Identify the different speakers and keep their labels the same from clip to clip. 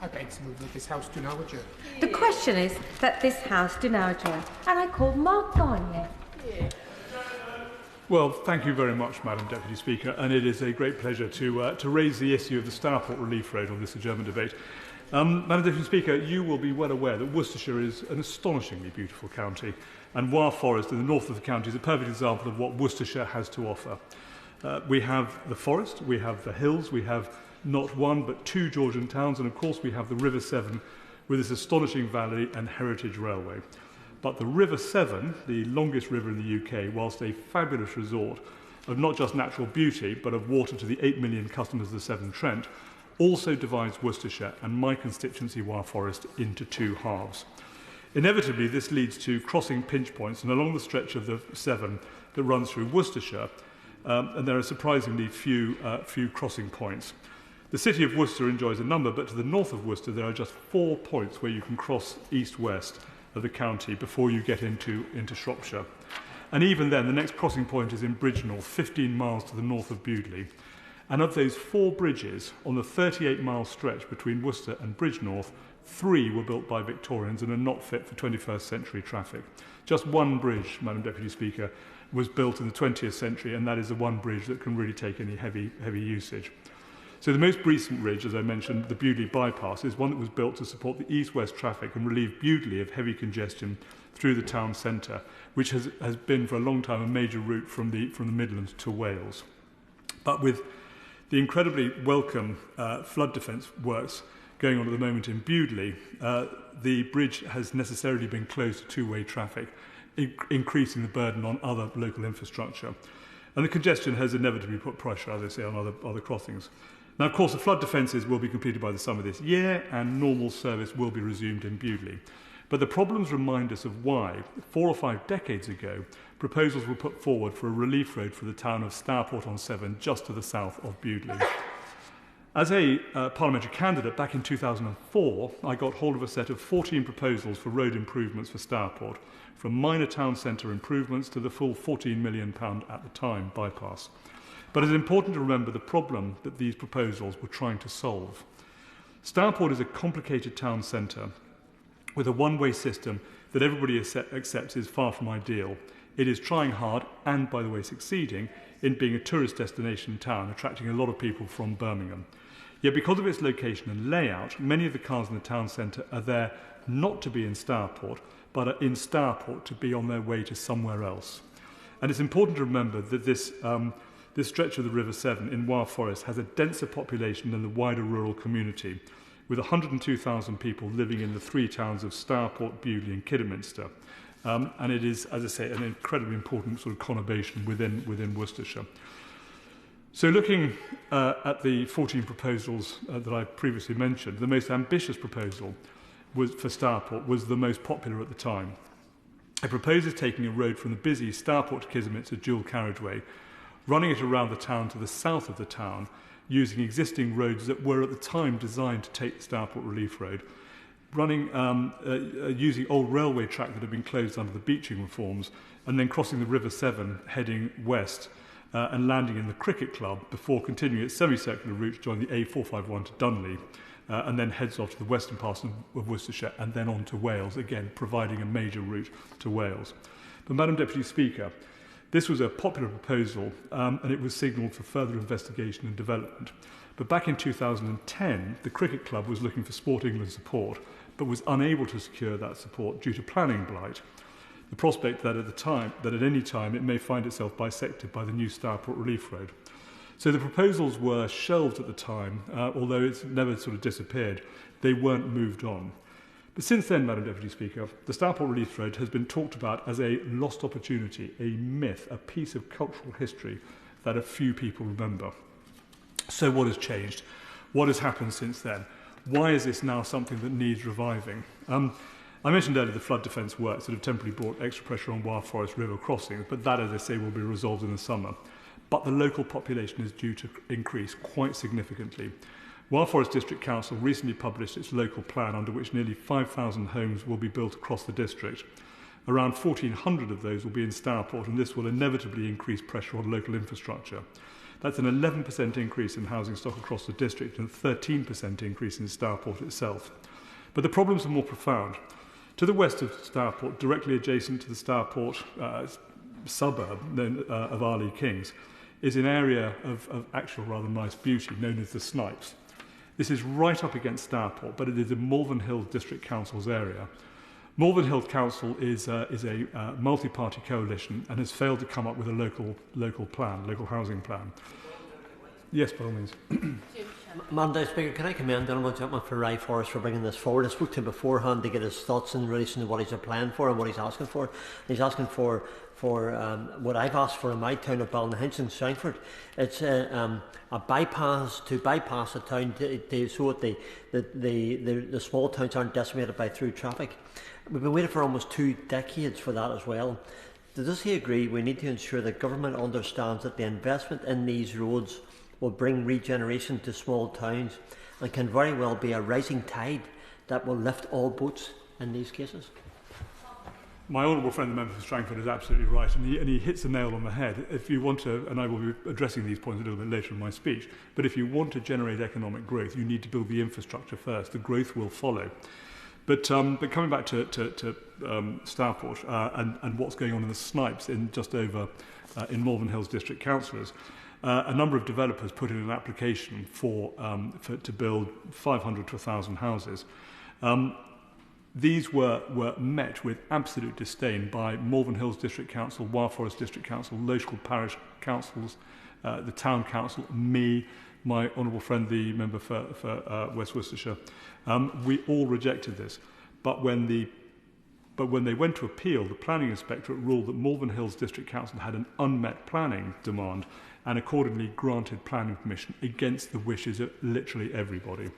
Speaker 1: I beg to move that this House do now adjourn.
Speaker 2: The question is that this House do now adjourn, and I call Mark Garnier.
Speaker 3: Well, thank you very much, Madam Deputy Speaker, and it is a great pleasure to raise the issue of the Stourport Relief Road on this Adjournment Debate. Madam Deputy Speaker, you will be well aware that Worcestershire is an astonishingly beautiful county, and Wyre Forest in the north of the county is a perfect example of what Worcestershire has to offer. We have the forest, we have the hills, we have not one but two Georgian towns, and of course we have the River Severn with its astonishing valley and heritage railway. But the River Severn, the longest river in the UK, whilst a fabulous resort of not just natural beauty but of water to the 8 million customers of the Severn Trent, also divides Worcestershire and my constituency Wyre Forest into two halves. Inevitably this leads to crossing pinch points, and along the stretch of the Severn that runs through Worcestershire, and there are surprisingly few crossing points. The city of Worcester enjoys a number, but to the north of Worcester there are just 4 points where you can cross east-west of the county before you get into Shropshire. And even then, the next crossing point is in Bridgenorth, 15 miles to the north of Bewdley. And of those 4 bridges on the 38-mile stretch between Worcester and Bridgenorth, 3 were built by Victorians and are not fit for 21st century traffic. Just one bridge, Madam Deputy Speaker, was built in the 20th century, and that is the one bridge that can really take any heavy usage. So the most recent bridge, as I mentioned, the Bewdley bypass, is one that was built to support the east-west traffic and relieve Bewdley of heavy congestion through the town centre, which has been for a long time a major route from the Midlands to Wales. But with the incredibly welcome flood defence works going on at the moment in Bewdley, the bridge has necessarily been closed to two-way traffic, increasing the burden on other local infrastructure. And the congestion has inevitably put pressure, as I say, on other crossings. Now, of course, the flood defences will be completed by the summer this year, and normal service will be resumed in Bewdley. But the problems remind us of why, 4 or 5 decades ago, proposals were put forward for a relief road for the town of Stourport-on-Severn, just to the south of Bewdley. As a parliamentary candidate back in 2004, I got hold of a set of 14 proposals for road improvements for Stourport, from minor town centre improvements to the full £14 million at the time bypass. But it's important to remember the problem that these proposals were trying to solve. Stourport is a complicated town centre with a one-way system that everybody accepts is far from ideal. It is trying hard, and by the way succeeding, in being a tourist destination town, attracting a lot of people from Birmingham. Yet because of its location and layout, many of the cars in the town centre are there not to be in Stourport, but are in Stourport to be on their way to somewhere else. And it's important to remember that this stretch of the River Severn in Wyre Forest has a denser population than the wider rural community, with 102,000 people living in the 3 towns of Stourport, Bewdley and Kidderminster. And it is, as I say, an incredibly important sort of conurbation within Worcestershire. So looking at the 14 proposals that I previously mentioned, the most ambitious proposal for Stourport was the most popular at the time. It proposes taking a road from the busy Stourport to Kidderminster dual carriageway, running it around the town to the south of the town, using existing roads that were at the time designed to take the Stourport Relief Road, using old railway track that had been closed under the beaching reforms, and then crossing the River Severn, heading west, and landing in the Cricket Club before continuing its semicircular route to join the A451 to Dunley, and then heads off to the western part of Worcestershire and then on to Wales, again providing a major route to Wales. But Madam Deputy Speaker, this was a popular proposal, and it was signalled for further investigation and development. But back in 2010, the Cricket Club was looking for Sport England support, but was unable to secure that support due to planning blight. The prospect that at any time it may find itself bisected by the new Stourport Relief Road. So the proposals were shelved at the time, although it's never sort of disappeared. They weren't moved on. But since then, Madam Deputy Speaker, the Stourport Relief Road has been talked about as a lost opportunity, a myth, a piece of cultural history that a few people remember. So what has changed? What has happened since then? Why is this now something that needs reviving? I mentioned earlier the flood defence works that have temporarily brought extra pressure on Wyre Forest River crossings, but that, as I say, will be resolved in the summer. But the local population is due to increase quite significantly. Wyre Forest District Council recently published its local plan under which nearly 5,000 homes will be built across the district. Around 1,400 of those will be in Stourport, and this will inevitably increase pressure on local infrastructure. That's an 11% increase in housing stock across the district and a 13% increase in Stourport itself. But the problems are more profound. To the west of Stourport, directly adjacent to the Stourport suburb of Arley Kings, is an area of actual rather nice beauty known as the Snipes. This is right up against Stourport, but it is in Malvern Hills District Council's area. Malvern Hills Council is a multi-party coalition and has failed to come up with a local housing plan. Yes, by all means.
Speaker 4: Madam Speaker, can I commend the Honourable Gentleman for Rye Forest for bringing this forward? I spoke to him beforehand to get his thoughts in relation to what he's applying for and what he's asking for. He's asking for what I've asked for in my town of Ballynahinch in Sandford. It's a bypass to bypass the town so that the small towns aren't decimated by through traffic. We've been waiting for almost 2 decades for that as well. Does he agree we need to ensure that government understands that the investment in these roads will bring regeneration to small towns and can very well be a rising tide that will lift all boats in these cases?
Speaker 3: My honourable friend, the member for Strangford, is absolutely right, and he hits the nail on the head. If you want to, and I will be addressing these points a little bit later in my speech, but if you want to generate economic growth, you need to build the infrastructure first. The growth will follow. But coming back to Stourport and what's going on in the Snipes in just over in Malvern Hills District Councillors, a number of developers put in an application to build 500 to 1,000 houses. These were met with absolute disdain by Malvern Hills District Council, Wyre Forest District Council, local parish councils, the town council, me, my honourable friend, the member for West Worcestershire. We all rejected this. But when they went to appeal, the planning inspectorate ruled that Malvern Hills District Council had an unmet planning demand and accordingly granted planning permission against the wishes of literally everybody.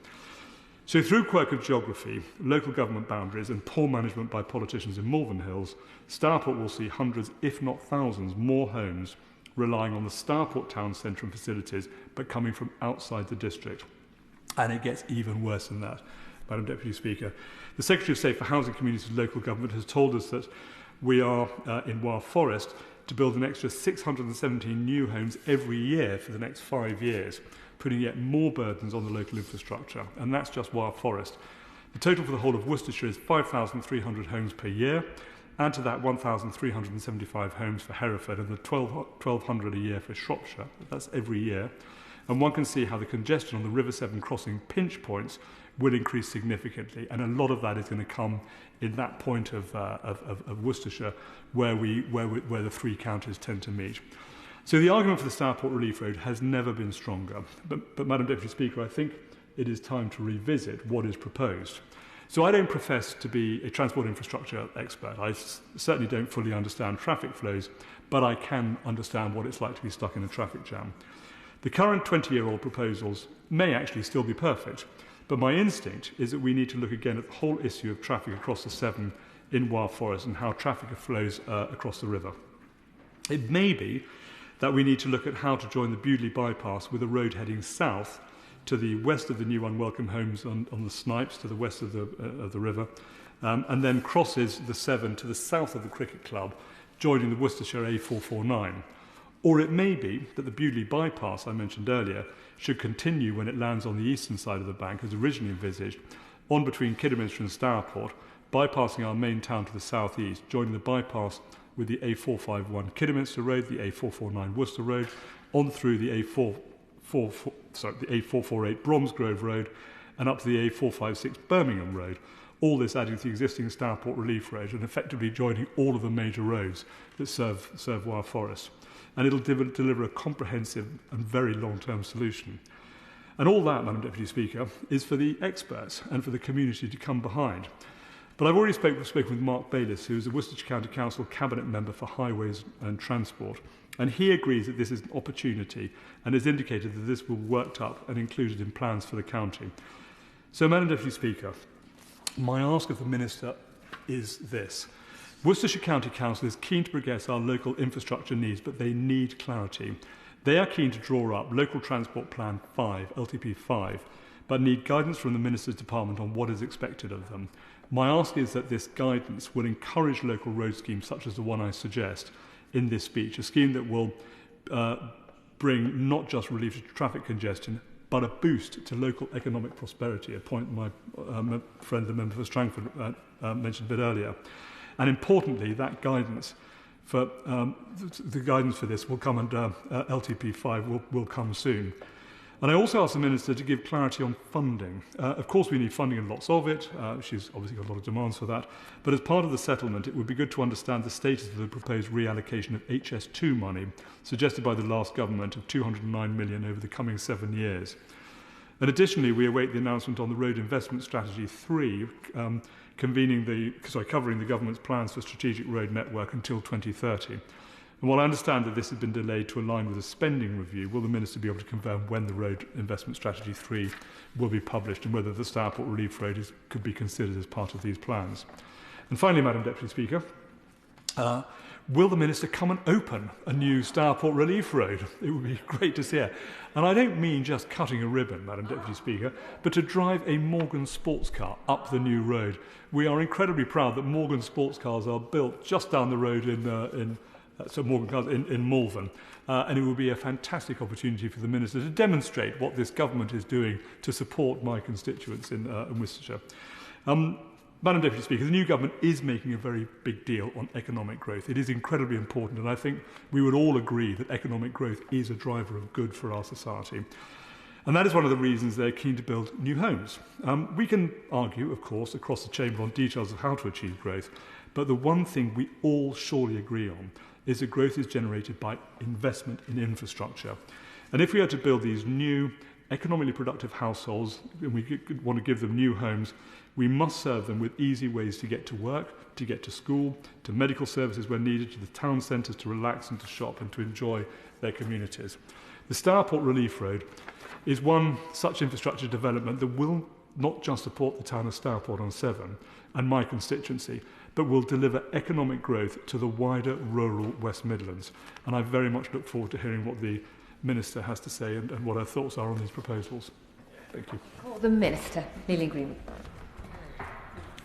Speaker 3: So through quirk of geography, local government boundaries and poor management by politicians in Malvern Hills, Stourport will see hundreds, if not thousands, more homes relying on the Stourport town centre and facilities, but coming from outside the district. And it gets even worse than that, Madam Deputy Speaker. The Secretary of State for Housing Communities and Local Government has told us that we are in Wyre Forest to build an extra 617 new homes every year for the next 5 years, putting yet more burdens on the local infrastructure, and that's just Wyre Forest. The total for the whole of Worcestershire is 5,300 homes per year, add to that 1,375 homes for Hereford and the 1,200 a year for Shropshire. That's every year. And one can see how the congestion on the River Severn crossing pinch points will increase significantly, and a lot of that is going to come in that point of Worcestershire where the 3 counties tend to meet. So the argument for the Stourport Relief Road has never been stronger. But Madam Deputy Speaker, I think it is time to revisit what is proposed. So I don't profess to be a transport infrastructure expert. I certainly don't fully understand traffic flows, but I can understand what it's like to be stuck in a traffic jam. The current 20-year-old proposals may actually still be perfect, but my instinct is that we need to look again at the whole issue of traffic across the Severn in Wyre Forest and how traffic flows across the river. It may be that we need to look at how to join the Bewdley bypass with a road heading south to the west of the new unwelcome homes on the Snipes, to the west of the river, and then crosses the Severn to the south of the cricket club, joining the Worcestershire A449. Or it may be that the Bewdley bypass I mentioned earlier should continue when it lands on the eastern side of the bank as originally envisaged, on between Kidderminster and Stourport, bypassing our main town to the southeast, joining the bypass with the A451 Kidderminster Road, the A449 Worcester Road, on through the A448 Bromsgrove Road, and up to the A456 Birmingham Road. All this adding to the existing Stourport Relief Road and effectively joining all of the major roads that serve Wyre Forest. And it'll deliver a comprehensive and very long-term solution. And all that, Madam Deputy Speaker, is for the experts and for the community to come behind. But I've already spoken with Mark Bayliss, who is the Worcestershire County Council Cabinet Member for Highways and Transport, and he agrees that this is an opportunity and has indicated that this will be worked up and included in plans for the county. So, Madam Deputy Speaker, my ask of the Minister is this. Worcestershire County Council is keen to progress our local infrastructure needs, but they need clarity. They are keen to draw up Local Transport Plan 5, LTP 5, but need guidance from the Minister's Department on what is expected of them. My ask is that this guidance will encourage local road schemes such as the one I suggest in this speech, a scheme that will bring not just relief to traffic congestion, but a boost to local economic prosperity, a point my friend, the member for Strangford, mentioned a bit earlier. And importantly, that guidance for the guidance for this will come under LTP5 will come soon. And I also asked the Minister to give clarity on funding. Of course, we need funding and lots of it. She's obviously got a lot of demands for that. But as part of the settlement, it would be good to understand the status of the proposed reallocation of HS2 money, suggested by the last government, of 209 million over the coming 7 years. And additionally, we await the announcement on the Road Investment Strategy 3, covering the government's plans for strategic road network until 2030. And while I understand that this has been delayed to align with a spending review, will the Minister be able to confirm when the Road Investment Strategy 3 will be published and whether the Stourport Relief Road could be considered as part of these plans? And finally, Madam Deputy Speaker, will the Minister come and open a new Stourport Relief Road? It would be great to see her. And I don't mean just cutting a ribbon, Madam Deputy Speaker, but to drive a Morgan sports car up the new road. We are incredibly proud that Morgan sports cars are built just down the road in Malvern, and it will be a fantastic opportunity for the Minister to demonstrate what this government is doing to support my constituents in Worcestershire. Madam Deputy Speaker, the new government is making a very big deal on economic growth. It is incredibly important, and I think we would all agree that economic growth is a driver of good for our society. And that is one of the reasons they're keen to build new homes. We can argue, of course, across the chamber on details of how to achieve growth, but the one thing we all surely agree on is that growth is generated by investment in infrastructure. And if we are to build these new, economically productive households, and we want to give them new homes, we must serve them with easy ways to get to work, to get to school, to medical services where needed, to the town centres to relax and to shop and to enjoy their communities. The Stourport Relief Road is one such infrastructure development that will not just support the town of Stourport on Severn and my constituency, but will deliver economic growth to the wider rural West Midlands. And I very much look forward to hearing what the Minister has to say and what her thoughts are on these proposals. Thank you.
Speaker 2: Call the Minister, Lilian Greenwood.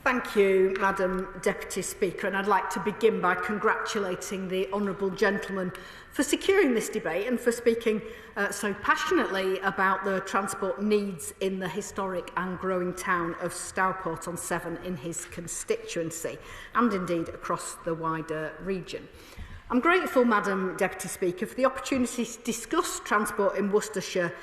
Speaker 5: Thank you, Madam Deputy Speaker, and I'd like to begin by congratulating the honourable gentleman for securing this debate and for speaking so passionately about the transport needs in the historic and growing town of Stourport on Severn in his constituency and indeed across the wider region. I'm grateful, Madam Deputy Speaker, for the opportunity to discuss transport in Worcestershire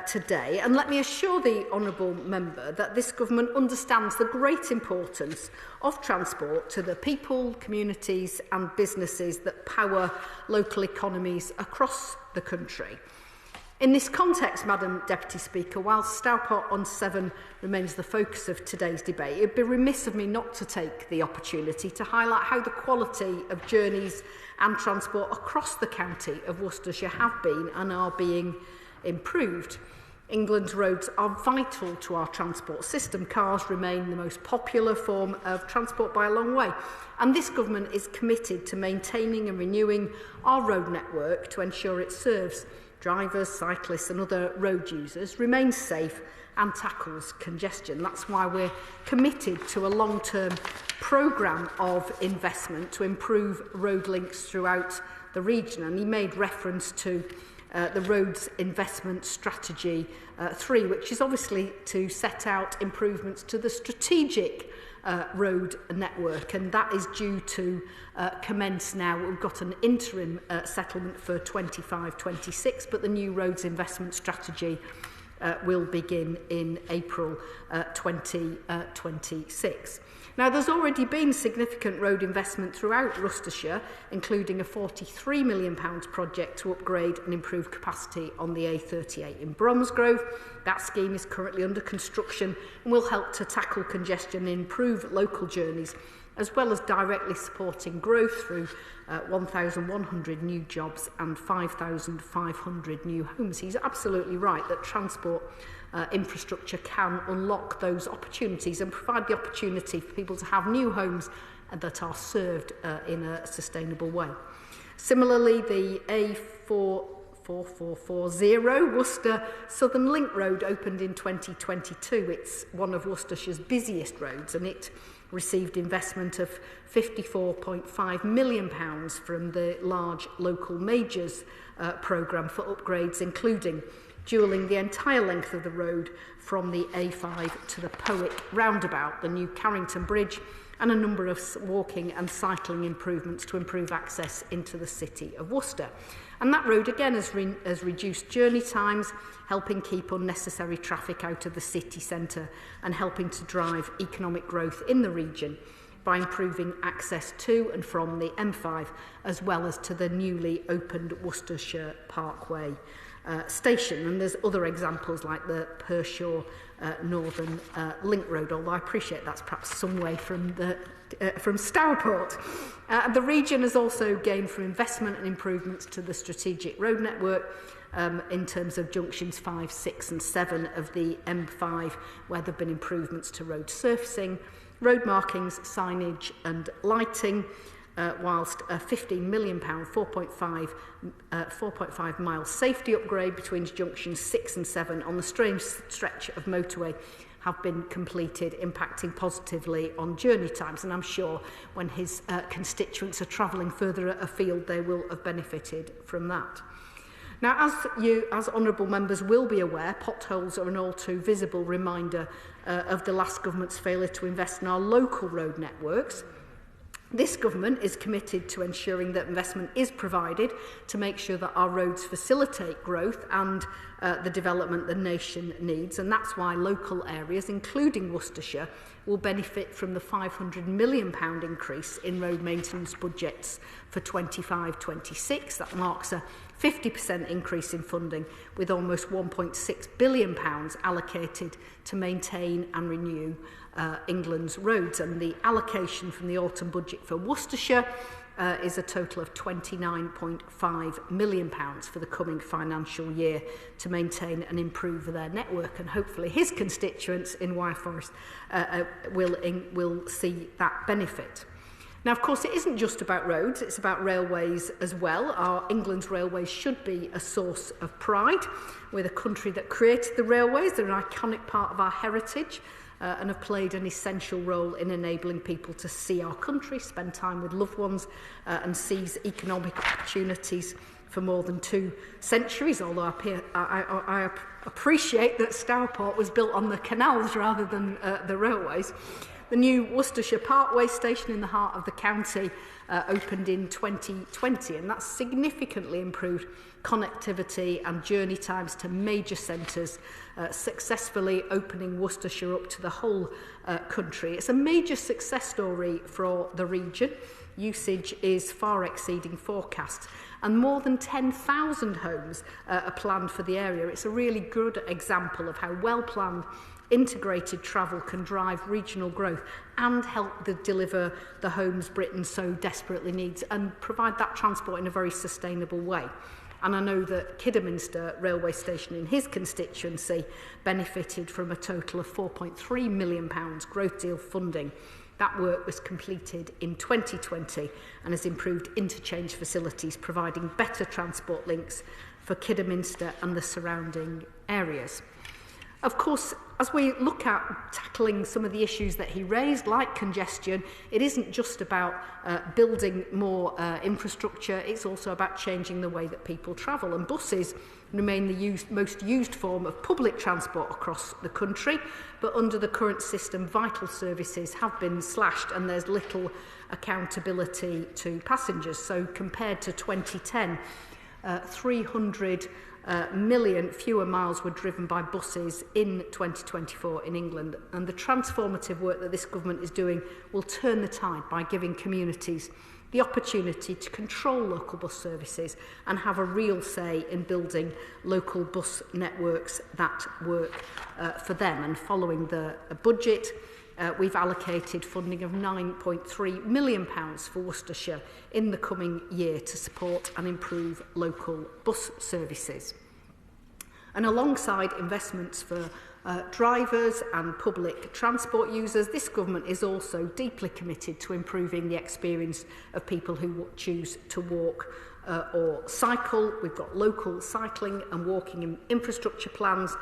Speaker 5: today, and let me assure the honourable member that this government understands the great importance of transport to the people, communities and businesses that power local economies across the country. In this context, Madam Deputy Speaker, whilst Stourport on Severn remains the focus of today's debate, it would be remiss of me not to take the opportunity to highlight how the quality of journeys and transport across the county of Worcestershire have been and are being improved. England's roads are vital to our transport system. Cars remain the most popular form of transport by a long way, and this government is committed to maintaining and renewing our road network to ensure it serves drivers, cyclists and other road users, remains safe and tackles congestion. That's why we're committed to a long-term programme of investment to improve road links throughout the region. And he made reference to the Roads Investment Strategy 3, which is obviously to set out improvements to the strategic road network, and that is due to commence now. We've got an interim settlement for 25-26, but the new Roads Investment Strategy will begin in April 2026. Now, there's already been significant road investment throughout Worcestershire, including a £43 million project to upgrade and improve capacity on the A38 in Bromsgrove. That scheme is currently under construction and will help to tackle congestion and improve local journeys, as well as directly supporting growth through 1,100 new jobs and 5,500 new homes. He's absolutely right that transport infrastructure can unlock those opportunities and provide the opportunity for people to have new homes that are served in a sustainable way. Similarly, the 4440 Worcester Southern Link Road opened in 2022. It's one of Worcestershire's busiest roads, and it received investment of £54.5 million from the large local majors programme for upgrades, including dualling the entire length of the road from the A5 to the Powick roundabout, the new Carrington Bridge, and a number of walking and cycling improvements to improve access into the city of Worcester. And that road again has reduced journey times, helping keep unnecessary traffic out of the city centre and helping to drive economic growth in the region by improving access to and from the M5, as well as to the newly opened Worcestershire Parkway station. And there's other examples like the Pershore Northern Link Road, although I appreciate that's perhaps some way from Stourport. The region has also gained from investment and improvements to the strategic road network in terms of junctions 5, 6 and 7 of the M5, where there have been improvements to road surfacing, road markings, signage and lighting, whilst a £15 million 4.5 mile safety upgrade between junctions 6 and 7 on the strange stretch of motorway have been completed, impacting positively on journey times. And I'm sure when his constituents are travelling further afield, they will have benefited from that. Now, as honourable members will be aware, potholes are an all too visible reminder of the last government's failure to invest in our local road networks. This government is committed to ensuring that investment is provided to make sure that our roads facilitate growth and the development the nation needs, and that's why local areas, including Worcestershire, will benefit from the £500 million increase in road maintenance budgets for 25-26. That marks a 50% increase in funding, with almost £1.6 billion allocated to maintain and renew England's roads. And the allocation from the autumn budget for Worcestershire is a total of £29.5 million for the coming financial year to maintain and improve their network. And hopefully his constituents in Wyre Forest will see that benefit. Now, of course, it isn't just about roads, it's about railways as well. England's railways should be a source of pride. We're the country that created the railways. They're an iconic part of our heritage and have played an essential role in enabling people to see our country, spend time with loved ones and seize economic opportunities for more than 2 centuries, although I appreciate that Stourport was built on the canals rather than the railways. The new Worcestershire Parkway station in the heart of the county opened in 2020, and that's significantly improved connectivity and journey times to major centres, successfully opening Worcestershire up to the whole country. It's a major success story for the region. Usage is far exceeding forecasts, and more than 10,000 homes are planned for the area. It's a really good example of how well planned integrated travel can drive regional growth and help deliver the homes Britain so desperately needs and provide that transport in a very sustainable way. And I know that Kidderminster railway station in his constituency benefited from a total of £4.3 million growth deal funding. That work was completed in 2020 and has improved interchange facilities, providing better transport links for Kidderminster and the surrounding areas. Of course, as we look at tackling some of the issues that he raised, like congestion, it isn't just about building more infrastructure, it's also about changing the way that people travel. And buses remain the most used form of public transport across the country, but under the current system, vital services have been slashed and there's little accountability to passengers. So compared to 2010, 300 million fewer miles were driven by buses in 2024 in England, and the transformative work that this government is doing will turn the tide by giving communities the opportunity to control local bus services and have a real say in building local bus networks that work for them. And following the budget, we've allocated funding of £9.3 million for Worcestershire in the coming year to support and improve local bus services. And alongside investments for drivers and public transport users, this government is also deeply committed to improving the experience of people who choose to walk or cycle. We've got local cycling and walking infrastructure plans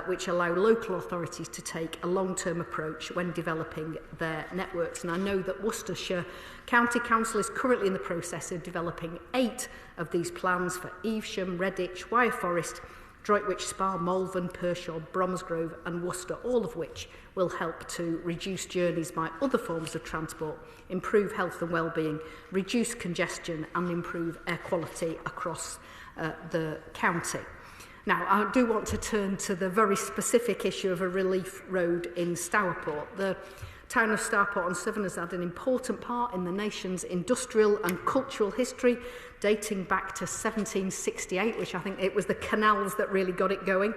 Speaker 5: which allow local authorities to take a long-term approach when developing their networks. And I know that Worcestershire County Council is currently in the process of developing 8 of these plans for Evesham, Redditch, Wyre Forest, Droitwich Spa, Malvern, Pershore, Bromsgrove and Worcester, all of which will help to reduce journeys by other forms of transport, improve health and well-being, reduce congestion and improve air quality across the county. Now, I do want to turn to the very specific issue of a relief road in Stourport. The town of Stourport-on-Severn has had an important part in the nation's industrial and cultural history, dating back to 1768, which I think it was the canals that really got it going.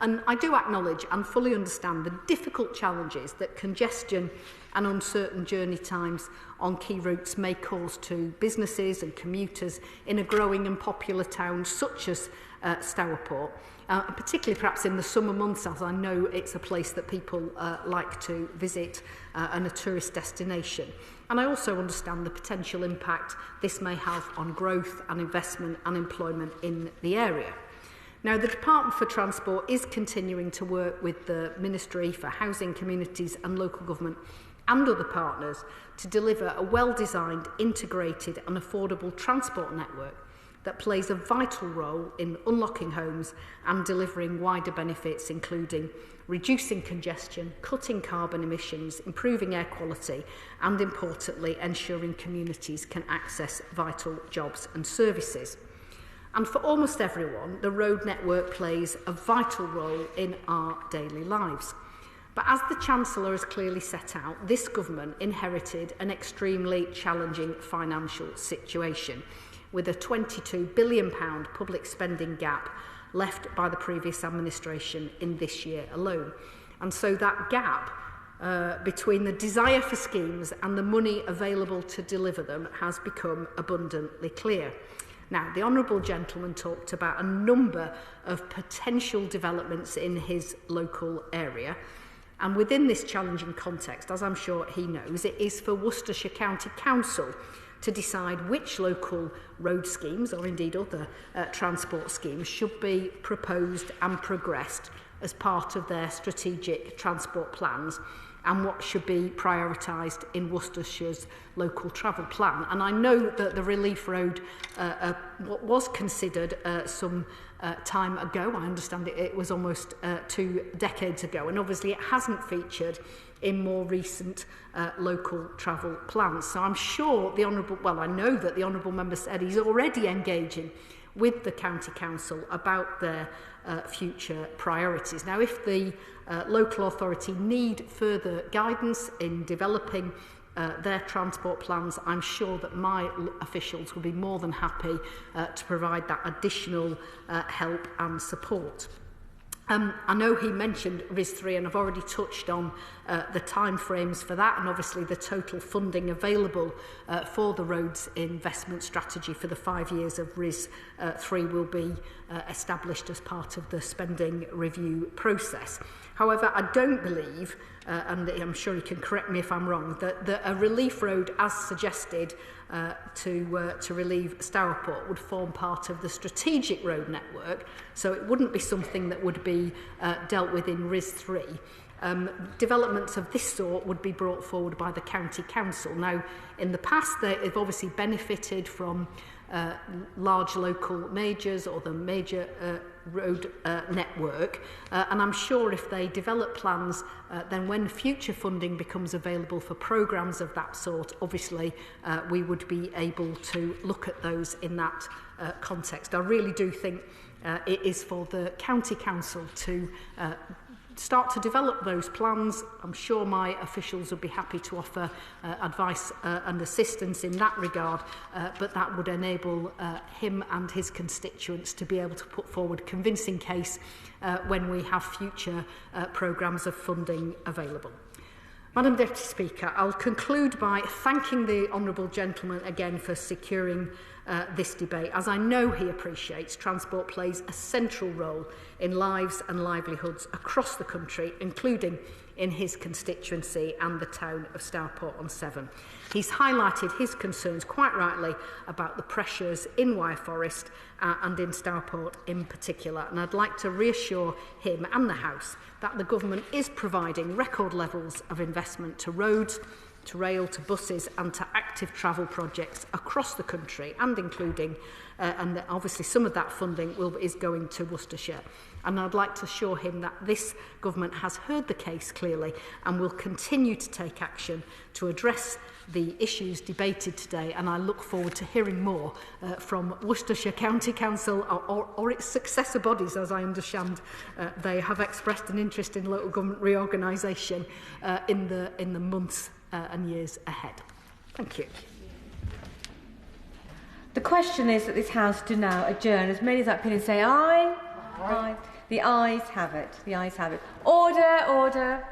Speaker 5: And I do acknowledge and fully understand the difficult challenges that congestion and uncertain journey times on key routes may cause to businesses and commuters in a growing and popular town such as Stourport, particularly perhaps in the summer months, as I know it's a place that people like to visit and a tourist destination. And I also understand the potential impact this may have on growth and investment and employment in the area. Now, the Department for Transport is continuing to work with the Ministry for Housing, Communities and Local Government and other partners to deliver a well-designed, integrated and affordable transport network that plays a vital role in unlocking homes and delivering wider benefits, including reducing congestion, cutting carbon emissions, improving air quality and, importantly, ensuring communities can access vital jobs and services. And for almost everyone, the road network plays a vital role in our daily lives. But as the Chancellor has clearly set out, this government inherited an extremely challenging financial situation, with a £22 billion public spending gap left by the previous administration in this year alone. And so that gap between the desire for schemes and the money available to deliver them has become abundantly clear. Now, the Honourable Gentleman talked about a number of potential developments in his local area. And within this challenging context, as I'm sure he knows, it is for Worcestershire County Council to decide which local road schemes, or indeed other transport schemes, should be proposed and progressed as part of their strategic transport plans, and what should be prioritised in Worcestershire's local travel plan. And I know that the relief road was considered some time ago. I understand it was almost 2 decades ago, and obviously it hasn't featured in more recent local travel plans. So I'm sure the Honourable, well, I know that the Honourable Member said he's already engaging with the County Council about their future priorities. Now, if the local authority need further guidance in developing their transport plans, I'm sure that my officials will be more than happy to provide that additional help and support. I know he mentioned RIS3, and I've already touched on the timeframes for that, and obviously the total funding available for the roads investment strategy for the 5 years of RIS3 will be established as part of the spending review process. However, I don't believe, and I'm sure he can correct me if I'm wrong, that a relief road as suggested to relieve Stourport would form part of the strategic road network, so it wouldn't be something that would be dealt with in RIS3. Developments of this sort would be brought forward by the County Council. Now, in the past, they've obviously benefited from large local majors or the major road network, and I'm sure if they develop plans, then when future funding becomes available for programmes of that sort, obviously we would be able to look at those in that context. I really do think it is for the County Council to start to develop those plans. I'm sure my officials would be happy to offer advice and assistance in that regard, but that would enable him and his constituents to be able to put forward a convincing case when we have future programmes of funding available. Madam Deputy Speaker, I'll conclude by thanking the Honourable Gentleman again for securing this debate. As I know he appreciates, transport plays a central role in lives and livelihoods across the country, including in his constituency and the town of Stourport-on-Severn. He's highlighted his concerns, quite rightly, about the pressures in Wyre Forest and in Stourport in particular. And I'd like to reassure him and the House that the government is providing record levels of investment to roads, to rail, to buses and to active travel projects across the country, and including, and obviously some of that funding is going to Worcestershire. And I'd like to assure him that this government has heard the case clearly and will continue to take action to address the issues debated today, and I look forward to hearing more from Worcestershire County Council or its successor bodies, as I understand they have expressed an interest in local government reorganisation in the months and years ahead. Thank you.
Speaker 2: The question is that this House do now adjourn. As many as up here and say aye. Aye. The ayes have it. The ayes have it. Order, order.